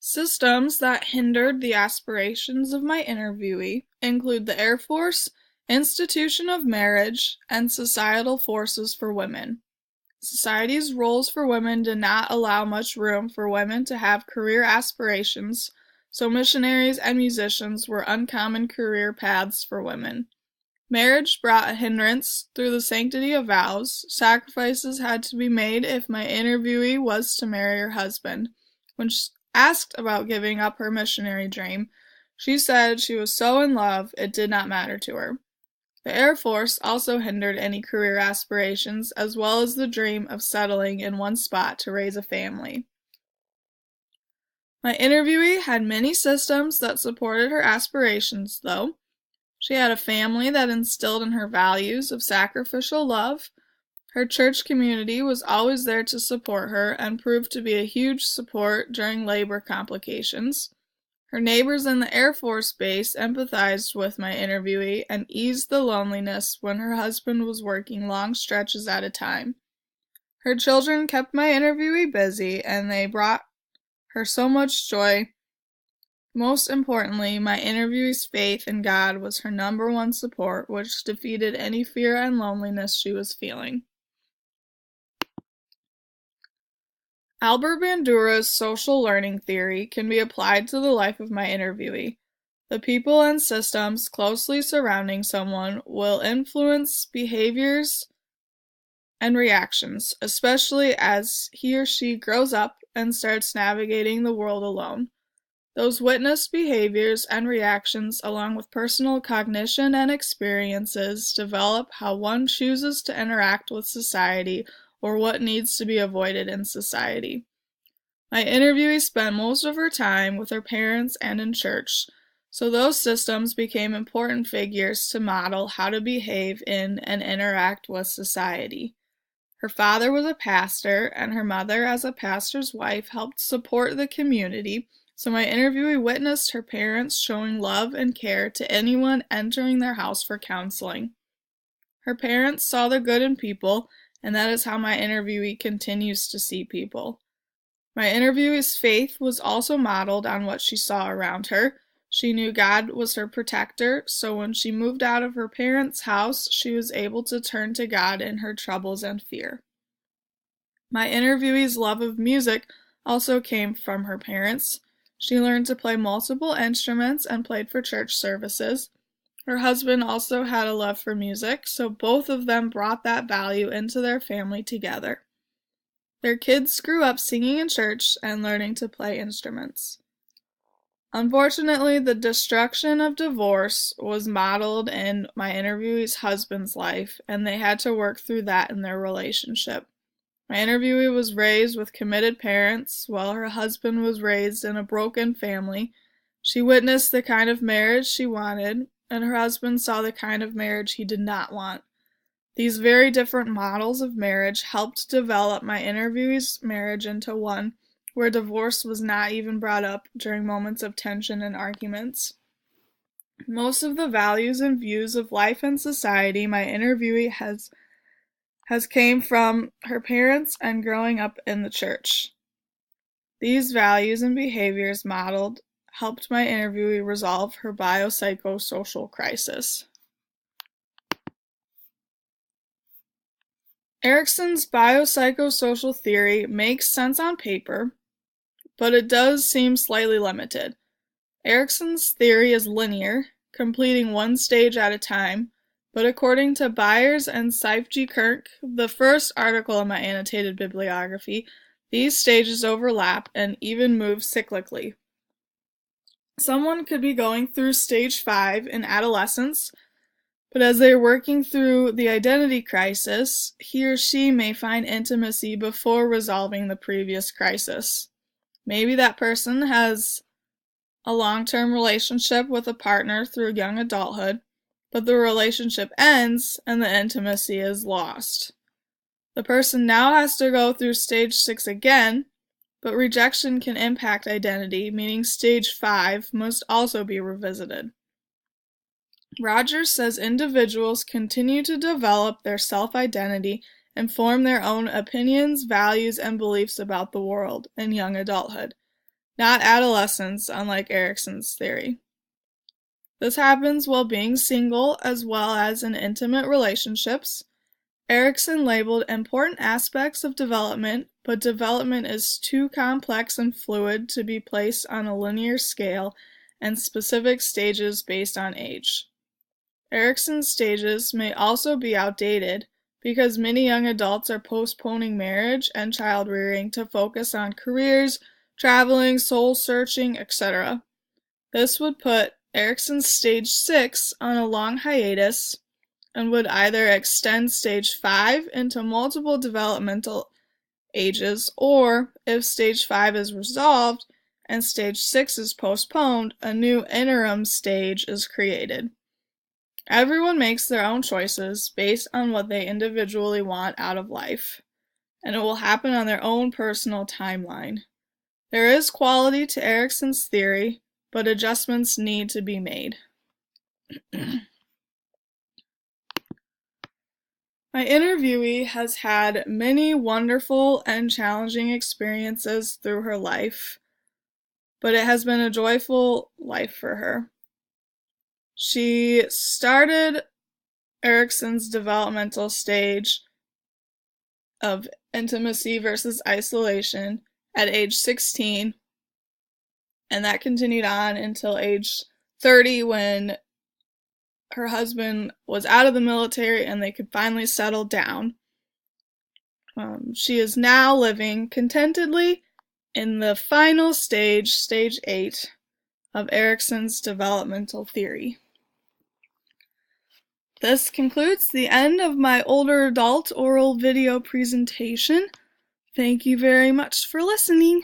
Systems that hindered the aspirations of my interviewee include the Air Force, institution of marriage, and societal forces for women. Society's roles for women did not allow much room for women to have career aspirations, so missionaries and musicians were uncommon career paths for women. Marriage brought a hindrance through the sanctity of vows. Sacrifices had to be made if my interviewee was to marry her husband. When asked about giving up her missionary dream, she said she was so in love it did not matter to her. The Air Force also hindered any career aspirations, as well as the dream of settling in one spot to raise a family. My interviewee had many systems that supported her aspirations, though. She had a family that instilled in her values of sacrificial love. Her church community was always there to support her and proved to be a huge support during labor complications. Her neighbors in the Air Force Base empathized with my interviewee and eased the loneliness when her husband was working long stretches at a time. Her children kept my interviewee busy, and they brought her so much joy. Most importantly, my interviewee's faith in God was her number one support, which defeated any fear and loneliness she was feeling. Albert Bandura's social learning theory can be applied to the life of my interviewee. The people and systems closely surrounding someone will influence behaviors and reactions, especially as he or she grows up and starts navigating the world alone. Those witnessed behaviors and reactions, along with personal cognition and experiences, develop how one chooses to interact with society or what needs to be avoided in society. My interviewee spent most of her time with her parents and in church, so those systems became important figures to model how to behave in and interact with society. Her father was a pastor, and her mother, as a pastor's wife, helped support the community, so my interviewee witnessed her parents showing love and care to anyone entering their house for counseling. Her parents saw the good in people, and that is how my interviewee continues to see people. My interviewee's faith was also modeled on what she saw around her. She knew God was her protector, so when she moved out of her parents' house, she was able to turn to God in her troubles and fear. My interviewee's love of music also came from her parents. She learned to play multiple instruments and played for church services. Her husband also had a love for music, so both of them brought that value into their family together. Their kids grew up singing in church and learning to play instruments. Unfortunately, the destruction of divorce was modeled in my interviewee's husband's life, and they had to work through that in their relationship. My interviewee was raised with committed parents, while her husband was raised in a broken family. She witnessed the kind of marriage she wanted, and her husband saw the kind of marriage he did not want. These very different models of marriage helped develop my interviewee's marriage into one where divorce was not even brought up during moments of tension and arguments. Most of the values and views of life and society my interviewee has came from her parents and growing up in the church. These values and behaviors modeled helped my interviewee resolve her biopsychosocial crisis. Erikson's biopsychosocial theory makes sense on paper, but it does seem slightly limited. Erikson's theory is linear, completing one stage at a time, but according to Byers and Seifg Kirk, the first article in my annotated bibliography, these stages overlap and even move cyclically. Someone could be going through stage 5 in adolescence, but as they are working through the identity crisis, he or she may find intimacy before resolving the previous crisis. Maybe that person has a long-term relationship with a partner through young adulthood, but the relationship ends and the intimacy is lost. The person now has to go through stage 6 again, but rejection can impact identity, meaning stage 5 must also be revisited. Rogers says individuals continue to develop their self-identity and form their own opinions, values, and beliefs about the world in young adulthood. not adolescence, unlike Erikson's theory. This happens while being single as well as in intimate relationships. Erikson labeled important aspects of development, but development is too complex and fluid to be placed on a linear scale and specific stages based on age. Erikson's stages may also be outdated because many young adults are postponing marriage and child-rearing to focus on careers, traveling, soul-searching, etc. This would put Erikson's stage 6 on a long hiatus and would either extend stage 5 into multiple developmental ages, or if stage 5 is resolved and stage 6 is postponed, a new interim stage is created. Everyone makes their own choices based on what they individually want out of life, and it will happen on their own personal timeline. There is quality to Erikson's theory, but adjustments need to be made. My interviewee has had many wonderful and challenging experiences through her life, but it has been a joyful life for her. She started Erikson's developmental stage of intimacy versus isolation at age 16, and that continued on until age 30 when her husband was out of the military and they could finally settle down. She is now living contentedly in the final stage, stage 8, of Erikson's developmental theory. This concludes the end of my older adult oral video presentation. Thank you very much for listening.